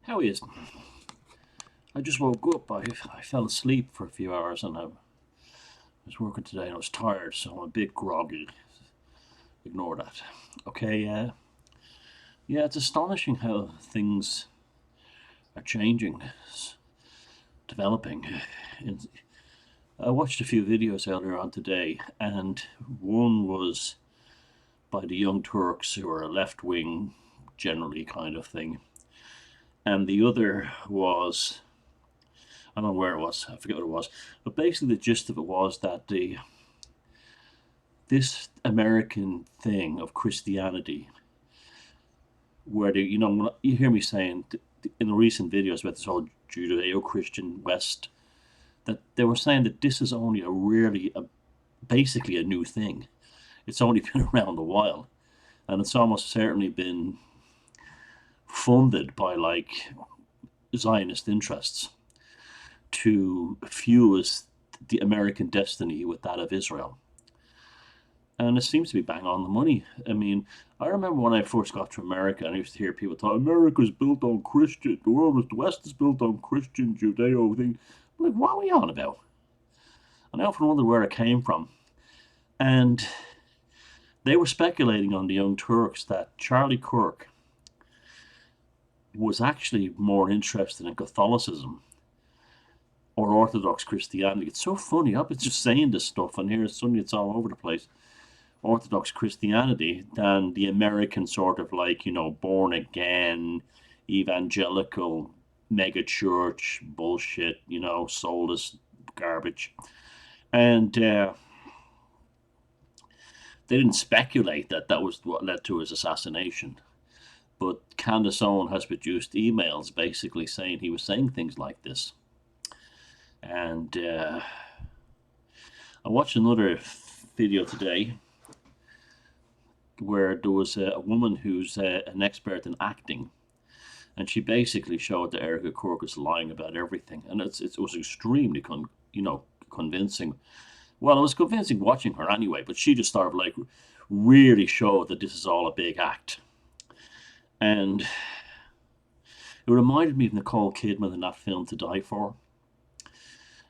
How is? I just woke up. I fell asleep for a few hours and I was working today and I was tired, so I'm a bit groggy. Ignore that. Okay, yeah, it's astonishing how things are changing, developing. And I watched a few videos earlier on today, and one was by the Young Turks, who are a left wing, generally kind of thing, and the other was, I don't know where it was, I forget what it was, but basically the gist of it was that this American thing of Christianity, where you hear me saying in the recent videos about this whole Judeo-Christian West, that they were saying that this is only basically a new thing. It's only been around a while, and it's almost certainly been funded by like Zionist interests to fuse the American destiny with that of Israel. And it seems to be bang on the money. I mean, I remember when I first got to America, and I used to hear people talk, America's built on Christian, the West is built on Christian, Judeo thing. I'm like, what are we on about? And I often wondered where it came from. And they were speculating on the Young Turks that Charlie Kirk was actually more interested in Catholicism or Orthodox Christianity. It's so funny. I've been just saying this stuff, and here suddenly it's all over the place. Orthodox Christianity than the American sort of like, born again, evangelical, mega church bullshit, soulless garbage. And they didn't speculate that that was what led to his assassination. But Candace Owen has produced emails basically saying he was saying things like this. And I watched another video today where there was a woman who's an expert in acting, and she basically showed that Erica Kirk was lying about everything, and it was extremely convincing. Well, it was convincing watching her anyway, but she just sort of like really showed that this is all a big act. And it reminded me of Nicole Kidman in that film To Die For.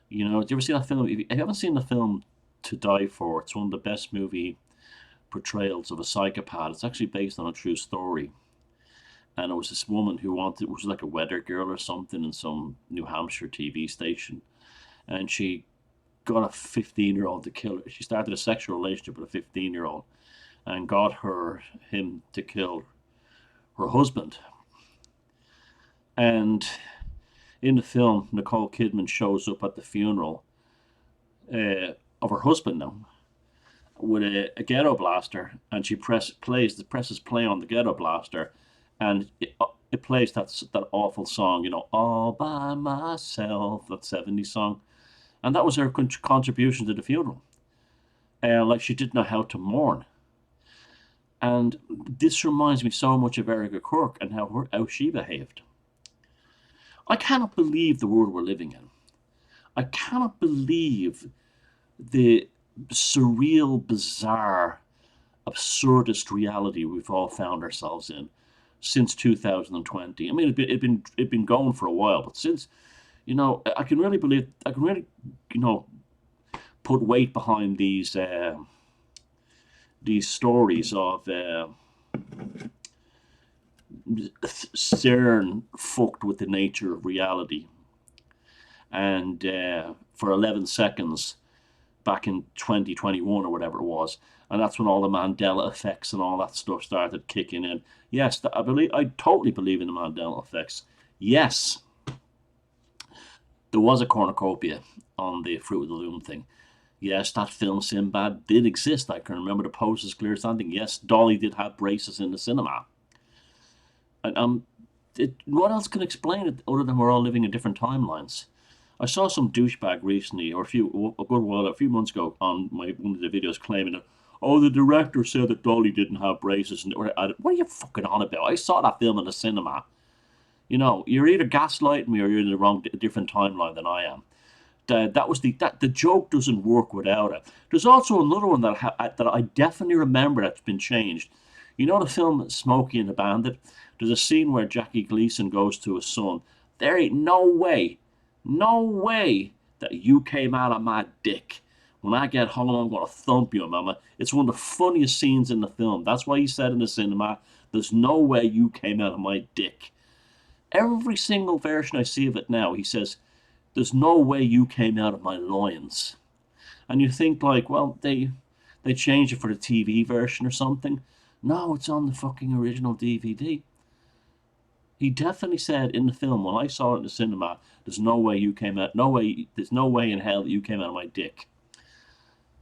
Do you ever see that film? If you haven't seen the film To Die For, it's one of the best movie portrayals of a psychopath. It's actually based on a true story. And it was this woman who was like a weather girl or something in some New Hampshire TV station. And she got a 15-year-old to kill her. She started a sexual relationship with a 15-year-old and got him to kill her husband. And in the film, Nicole Kidman shows up at the funeral of her husband now with a ghetto blaster, and she presses play on the ghetto blaster, and it plays that awful song, All By Myself, that 70s song. And that was her contribution to the funeral. Like she didn't know how to mourn. And this reminds me so much of Erica Kirk and how she behaved. I cannot believe the world we're living in. I cannot believe the surreal, bizarre, absurdist reality we've all found ourselves in since 2020. I mean, it'd been going for a while, but since, I can really, put weight behind these stories of CERN fucked with the nature of reality, and for 11 seconds back in 2021 or whatever it was, and that's when all the Mandela effects and all that stuff started kicking in. Yes, I totally believe in the Mandela effects. Yes, there was a cornucopia on the Fruit of the Loom thing. Yes, that film Sinbad did exist. I can remember the posters clear as anything. Yes, Dolly did have braces in the cinema. And what else can explain it other than we're all living in different timelines? I saw some douchebag recently, or a few months ago, on one of the videos claiming that, the director said that Dolly didn't have braces. What are you fucking on about? I saw that film in the cinema. You're either gaslighting me or you're in a different timeline than I am. The joke doesn't work without it. There's also another one that I definitely remember that's been changed. You know the film Smokey and the Bandit? There's a scene where Jackie Gleason goes to his son. There ain't no way that you came out of my dick. When I get home, I'm going to thump you, mama. It's one of the funniest scenes in the film. That's why he said in the cinema, there's no way you came out of my dick. Every single version I see of it now, he says, there's no way you came out of my loins. And you think like, well, they changed it for the TV version or something. No, it's on the fucking original DVD. He definitely said in the film, when I saw it in the cinema, there's no way you came out, no way, there's no way in hell that you came out of my dick.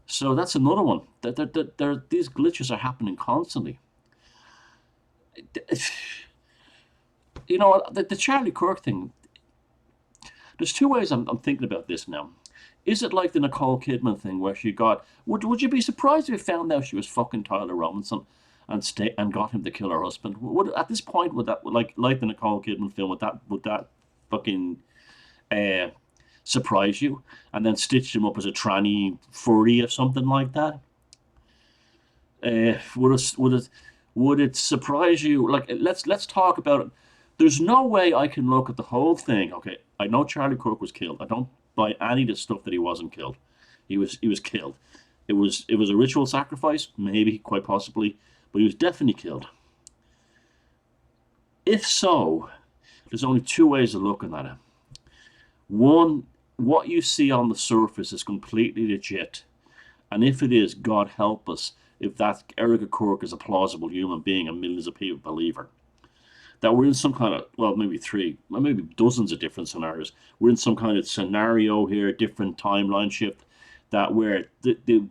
So that's another one. These glitches are happening constantly. You know, the Charlie Kirk thing, there's two ways I'm thinking about this now. Is it like the Nicole Kidman thing where she got, would you be surprised if you found out she was fucking Tyler Robinson and got him to kill her husband? At this point, would that, like the Nicole Kidman film, would that fucking uh, surprise you? And then stitch him up as a tranny furry or something like that? Would it surprise you? Like, let's talk about it. There's no way I can look at the whole thing. Okay, I know Charlie Kirk was killed. I don't buy any of the stuff that he wasn't killed. He was killed. It was a ritual sacrifice, maybe, quite possibly, but he was definitely killed. If so, there's only two ways of looking at it. One, what you see on the surface is completely legit, and if it is, God help us if that Erica Kirk is a plausible human being and millions of people believe her. That we're in some kind of, well, maybe three, maybe dozens of different scenarios. We're in some kind of scenario here, different timeline shift, that where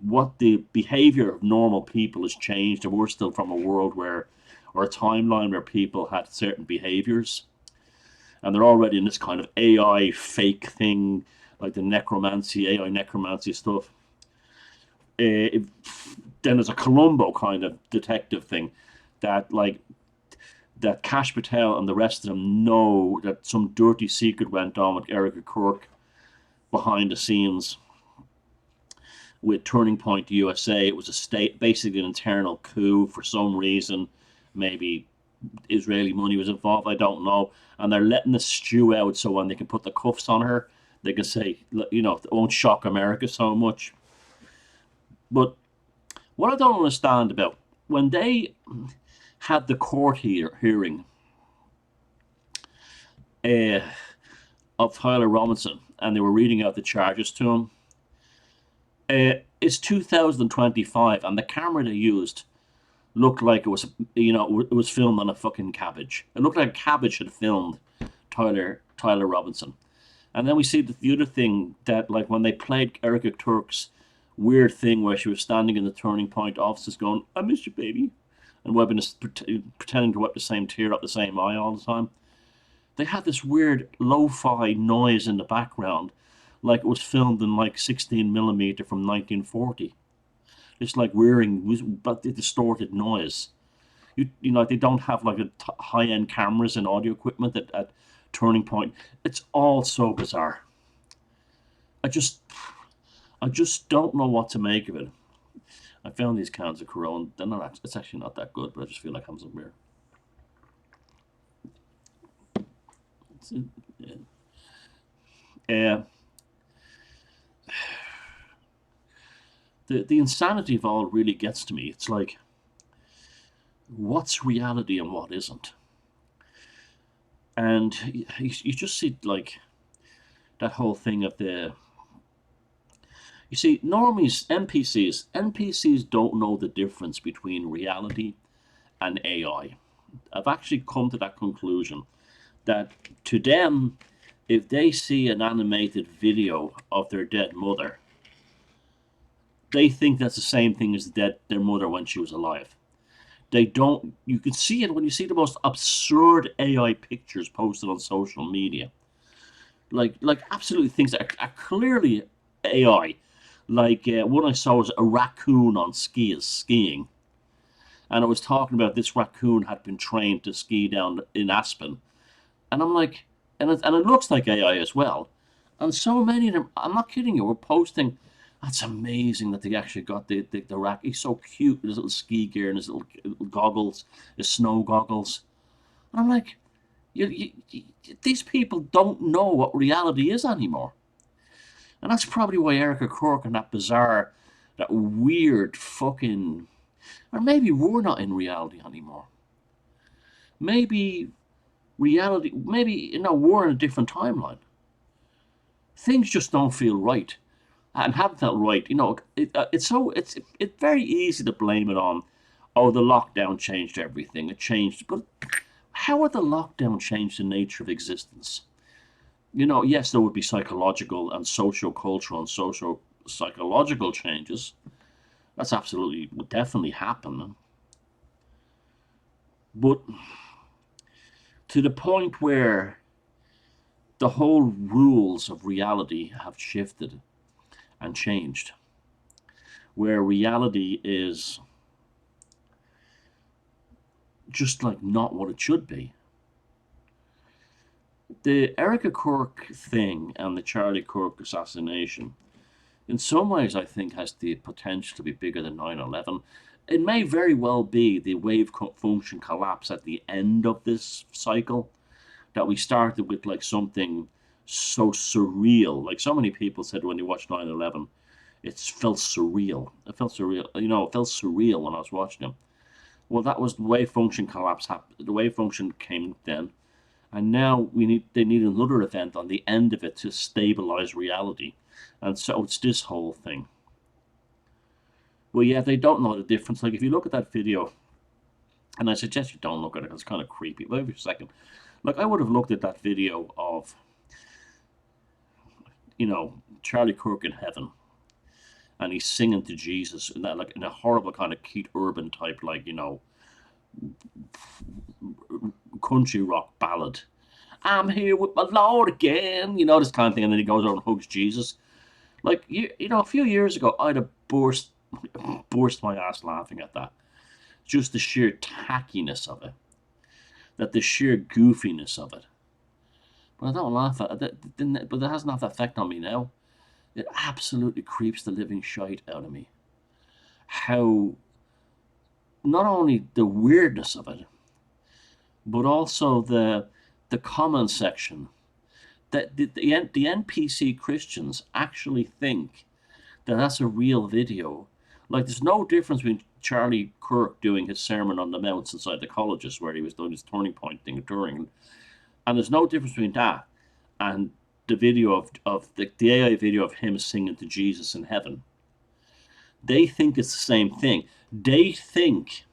what the behavior of normal people has changed, and we're still from a world where, or a timeline where people had certain behaviors, and they're already in this kind of AI fake thing, like the necromancy, AI necromancy stuff. Then there's a Columbo kind of detective thing that like that Kash Patel and the rest of them know that some dirty secret went on with Erica Kirk behind the scenes with Turning Point USA. It was a state, basically an internal coup for some reason. Maybe Israeli money was involved, I don't know. And they're letting the stew out so when they can put the cuffs on her, they can say, you know, it won't shock America so much. But what I don't understand about when they had the court hearing uh, of Tyler Robinson and they were reading out the charges to him, it's 2025 and the camera they used looked like it was, you know, it was filmed on a fucking cabbage. It looked like a cabbage had filmed Tyler Robinson. And then we see the other thing that, like, when they played Erica Turk's weird thing where she was standing in the Turning Point offices going, "I miss you, baby," and pretending to wipe the same tear up the same eye all the time. They had this weird lo-fi noise in the background, like it was filmed in like 16mm from 1940. It's like rearing, but the distorted noise. You know, they don't have like high-end cameras and audio equipment at Turning Point. It's all so bizarre. I just I just don't know what to make of it. I found these cans of Corona. They're not. It's actually not that good, but I just feel like having some beer. Yeah. The insanity of all really gets to me. It's like, what's reality and what isn't? And you just see like that whole thing of the. You see, normies, NPCs don't know the difference between reality and AI. I've actually come to that conclusion that to them, if they see an animated video of their dead mother, they think that's the same thing as their mother when she was alive. They don't. You can see it when you see the most absurd AI pictures posted on social media, like absolutely things that are clearly AI. Like one I saw was a raccoon on skiing, and it was talking about this raccoon had been trained to ski down in Aspen, and I'm like, and it looks like AI as well, and so many of them. I'm not kidding you. Were posting. That's amazing that they actually got the rack. He's so cute with his little ski gear and his little goggles, his snow goggles. And I'm like, these people don't know what reality is anymore. And that's probably why Eric O'Cork and that bizarre, that weird fucking, or maybe we're not in reality anymore. Maybe reality, maybe, we're in a different timeline. Things just don't feel right. And haven't felt right. It's very easy to blame it on, oh, the lockdown changed everything. It changed, but how would the lockdown change the nature of existence? Yes, there would be psychological and socio-cultural and socio-psychological changes. That's absolutely would definitely happen. But to the point where the whole rules of reality have shifted and changed, where reality is just like not what it should be. The Erica Kirk thing and the Charlie Kirk assassination, in some ways, I think, has the potential to be bigger than 9/11. It may very well be the wave function collapse at the end of this cycle, that we started with like something so surreal. Like so many people said when they watched 9/11, it felt surreal. It felt surreal. It felt surreal when I was watching them. Well, that was the wave function collapse. The wave function came then, and now they need another event on the end of it to stabilize reality, and so it's this whole thing. Well, yeah, they don't know the difference. Like if you look at that video, and I suggest you don't look at it, it's kind of creepy. Wait a second. Like I would have looked at that video of, Charlie Kirk in heaven, and he's singing to Jesus in that, like in a horrible kind of Keith Urban type, like country rock ballad. I'm here with my Lord again, this kind of thing, and then he goes over and hugs Jesus. Like a few years ago, I'd have burst my ass laughing at that. Just the sheer tackiness of it, that the sheer goofiness of it. But I don't laugh at it. But it hasn't had that effect on me now. It absolutely creeps the living shite out of me. How not only the weirdness of it, but also the comment section, that the NPC Christians actually think that that's a real video. Like there's no difference between Charlie Kirk doing his Sermon on the Mount inside the colleges where he was doing his turning point thing during, and there's no difference between that and the video of the AI video of him singing to Jesus in heaven. They think it's the same thing. They think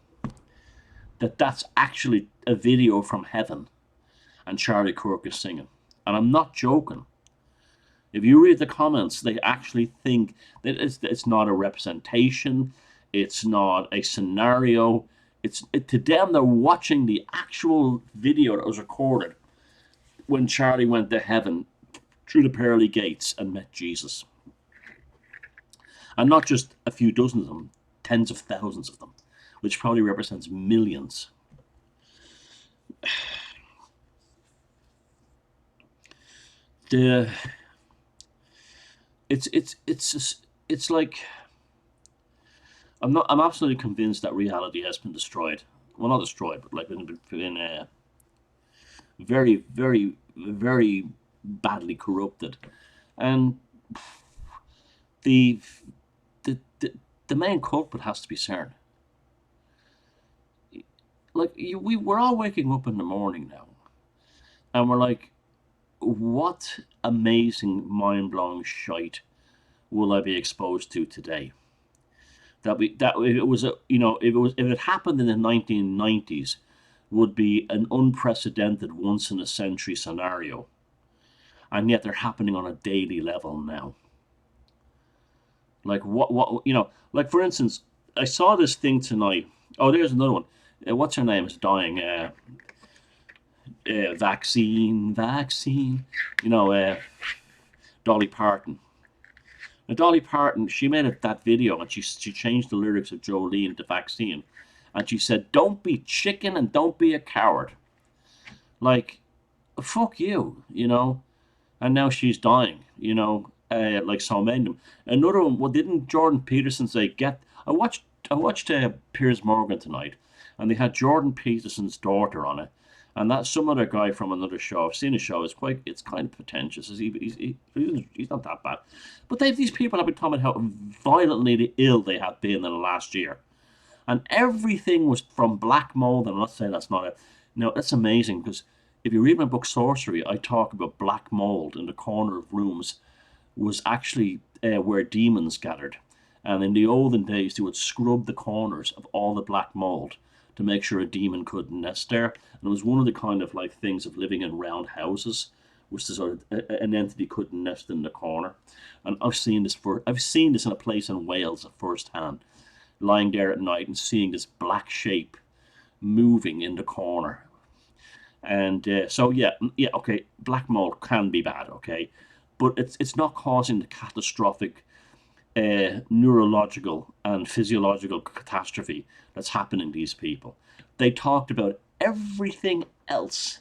that that's actually a video from heaven and Charlie Kirk is singing. And I'm not joking. If you read the comments, they actually think that it's not a representation, it's not a scenario. To them, they're watching the actual video that was recorded when Charlie went to heaven through the pearly gates and met Jesus. And not just a few dozen of them, tens of thousands of them, which probably represents millions. It's like I'm absolutely convinced that reality has been destroyed. Well, not destroyed, but like been very, very, very badly corrupted, and the the main culprit has to be CERN. Like we're all waking up in the morning now, and we're like, what amazing, mind blowing shite will I be exposed to today? That if it was if it happened in the 1990s, would be an unprecedented, once in a century scenario, and yet they're happening on a daily level now. Like like for instance, I saw this thing tonight. Oh, there's another one. What's her name is dying. Vaccine. Dolly Parton. Now, Dolly Parton, she made that video and she changed the lyrics of Jolene to Vaccine, and she said, "Don't be chicken and don't be a coward." Like, fuck you, And now she's dying, like so many of them. Another one, well, didn't Jordan Peterson say, get, I watched Piers Morgan tonight, and they had Jordan Peterson's daughter on it, and that's some other guy from another show. I've seen his show. It's kind of pretentious. He's not that bad, but these people have been talking about how violently ill they have been in the last year, and everything was from black mold. And I'm not saying that's not it. No, that's amazing, because if you read my book Sorcery, I talk about black mold in the corner of rooms was actually where demons gathered. And in the olden days, they would scrub the corners of all the black mold to make sure a demon couldn't nest there. And it was one of the kind of like things of living in round houses, which is sort of an entity couldn't nest in the corner. And I've seen this in a place in Wales at first hand, lying there at night and seeing this black shape moving in the corner. And so yeah, okay, black mold can be bad, okay, but it's not causing the catastrophic neurological and physiological catastrophe that's happening to these people. They talked about everything else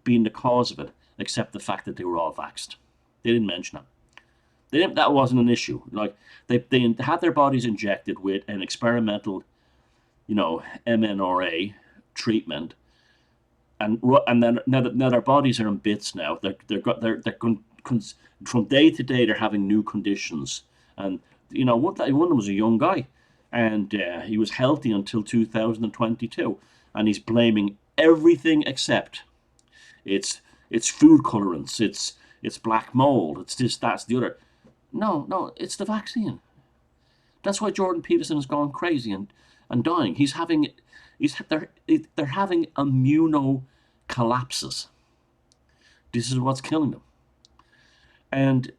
being the cause of it, except the fact that they were all vaxxed. They didn't mention it. They didn't, that wasn't an issue. Like they had their bodies injected with an experimental, MNRA treatment, and then now their bodies are in bits now. From day to day they're having new conditions, and one of them was a young guy, and he was healthy until 2022, and he's blaming everything except it's food colorants, it's black mold, it's this, that's the other. No, it's the vaccine. That's why Jordan Peterson is going crazy and dying. They're having immuno collapses. This is what's killing them. And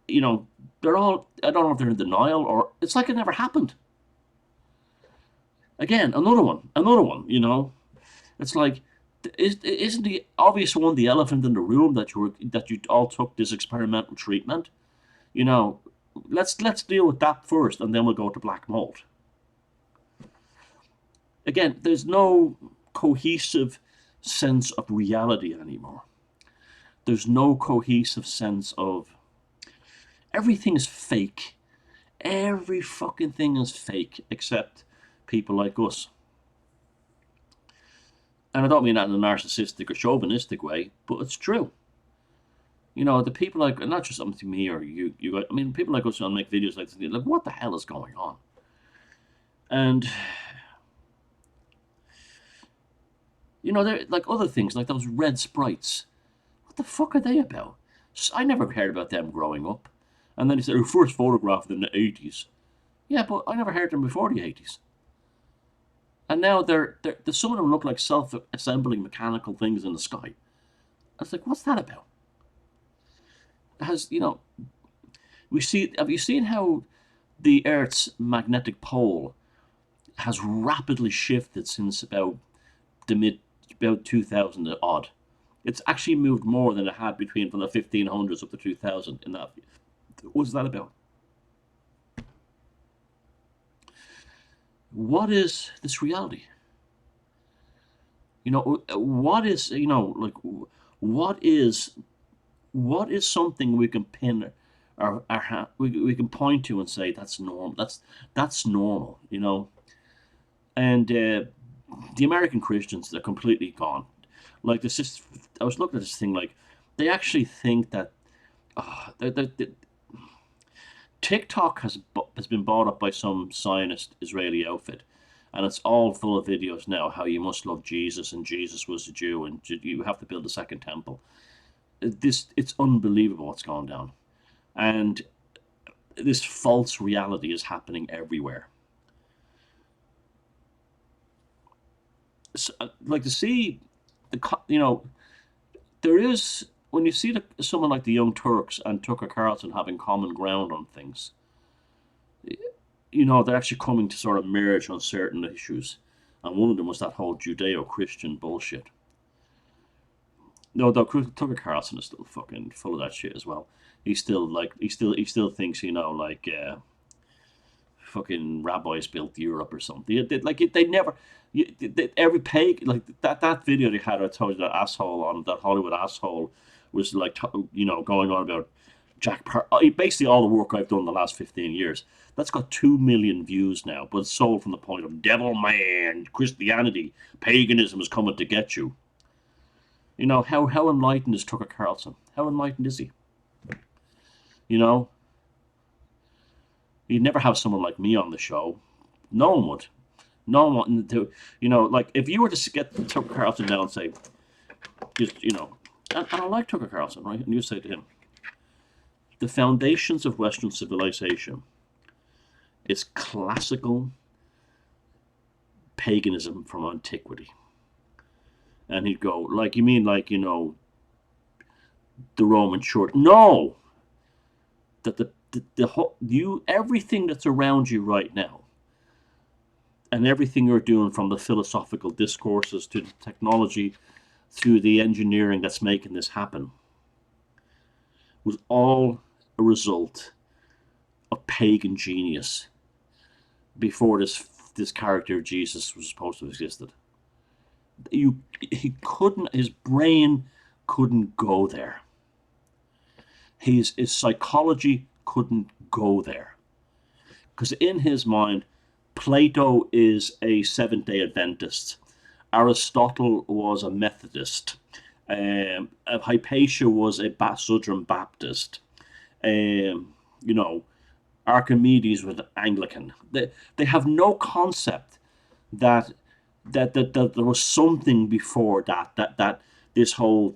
they're all, I don't know if they're in denial or it's like it never happened. Again, another one. It's like, isn't the obvious one the elephant in the room that you all took this experimental treatment? You know, let's deal with that first, and then we'll go to black mold. Again, there's no cohesive sense of reality anymore. There's no cohesive sense of everything is fake. Every fucking thing is fake except people like us. And I don't mean that in a narcissistic or chauvinistic way, but it's true. The people like, not just something me or you I mean, people like us who make videos like this, like, what the hell is going on? And they're like other things, like those red sprites. What the fuck are they about? I never heard about them growing up. And then he said, first photographed in the 80s. Yeah, but I never heard them before the 80s. And now some of them look like self-assembling mechanical things in the sky. I was like, what's that about? Have you seen how the Earth's magnetic pole has rapidly shifted since about 2000 odd? It's actually moved more than it had between from the 1500s up to 2000 in that. What's that about? What is this reality? What is, like, what is something we can pin we can point to and say that's normal. That's normal, And the American Christians, they're completely gone. Like this is, I was looking at this thing, like they actually think that TikTok has been bought up by some Zionist Israeli outfit, and it's all full of videos now how you must love Jesus and Jesus was a Jew and you have to build a second temple. It's unbelievable what's gone down, and this false reality is happening everywhere. So, like to see there is when you see someone like the Young Turks and Tucker Carlson having common ground on things, they're actually coming to sort of merge on certain issues, and one of them was that whole Judeo-Christian bullshit. No, though Tucker Carlson is still fucking full of that shit as well. He still thinks like fucking rabbis built Europe or something. They never. Every page like that video they had, I told you that asshole on that Hollywood asshole was like going on about Basically all the work I've done the last 15 years, that's got 2 million views now, but it's sold from the point of devil man, Christianity, paganism is coming to get you. You know, how enlightened is Tucker Carlson? How enlightened is he? You know, you'd never have someone like me on the show. No one would. No one would. You know, like if you were to get Tucker Carlson down and say, just, you know, and I like Tucker Carlson, right? And you say to him, the foundations of Western civilization is classical paganism from antiquity. And he'd go, like, you mean like, you know, the Roman Church? No! That the whole, everything that's around you right now, and everything you're doing, from the philosophical discourses to the technology, through the engineering that's making this happen, was all a result of pagan genius before this character of Jesus was supposed to have existed. He couldn't, his brain couldn't go there. His psychology couldn't go there. Because in his mind, Plato is a Seventh-day Adventist. Aristotle was a Methodist. Hypatia was a Southern Baptist. You know, Archimedes was Anglican. They have no concept that there was something before that this whole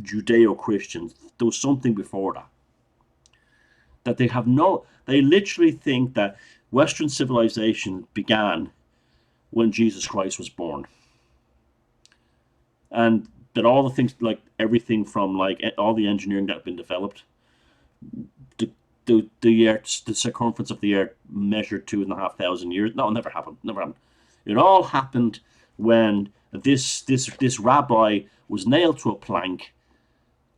Judeo-Christian, there was something before that they literally think that Western civilization began when Jesus Christ was born, and that all the things, like everything from like all the engineering that had been developed, the circumference of the earth measured 2,500 years. No, it never happened. Never happened. It all happened when this rabbi was nailed to a plank,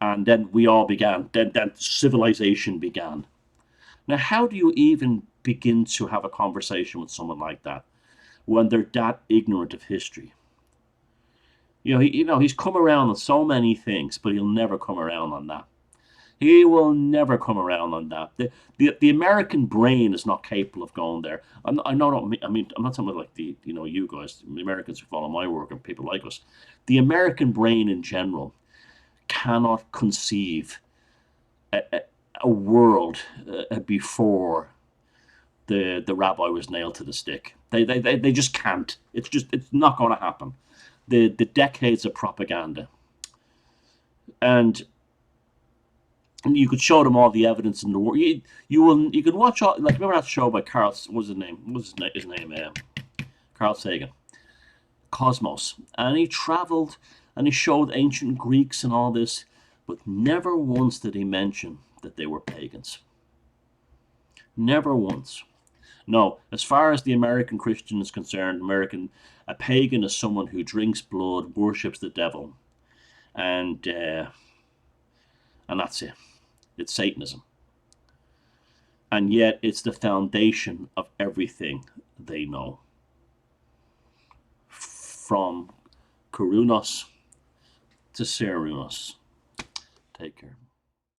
and then we all began. Then civilization began. Now, how do you even begin to have a conversation with someone like that when they're that ignorant of history? You know, he's come around on so many things, but he'll never come around on that. He will never come around on that. The American brain is not capable of going there. I mean, I'm not talking about like you guys, the Americans who follow my work and people like us. The American brain in general cannot conceive a world before the rabbi was nailed to the stick. They just can't. It's not going to happen. The decades of propaganda, and you could show them all the evidence in the world. You could watch all, like, remember that show by Carl, what was his name? What was his name? Carl Sagan. Cosmos. And he traveled and he showed ancient Greeks and all this, but never once did he mention that they were pagans. Never once. No, as far as the American Christian is concerned, a pagan is someone who drinks blood, worships the devil, and that's it. It's Satanism. And yet it's the foundation of everything they know. From CERNunnos to CERNunnos. Take care.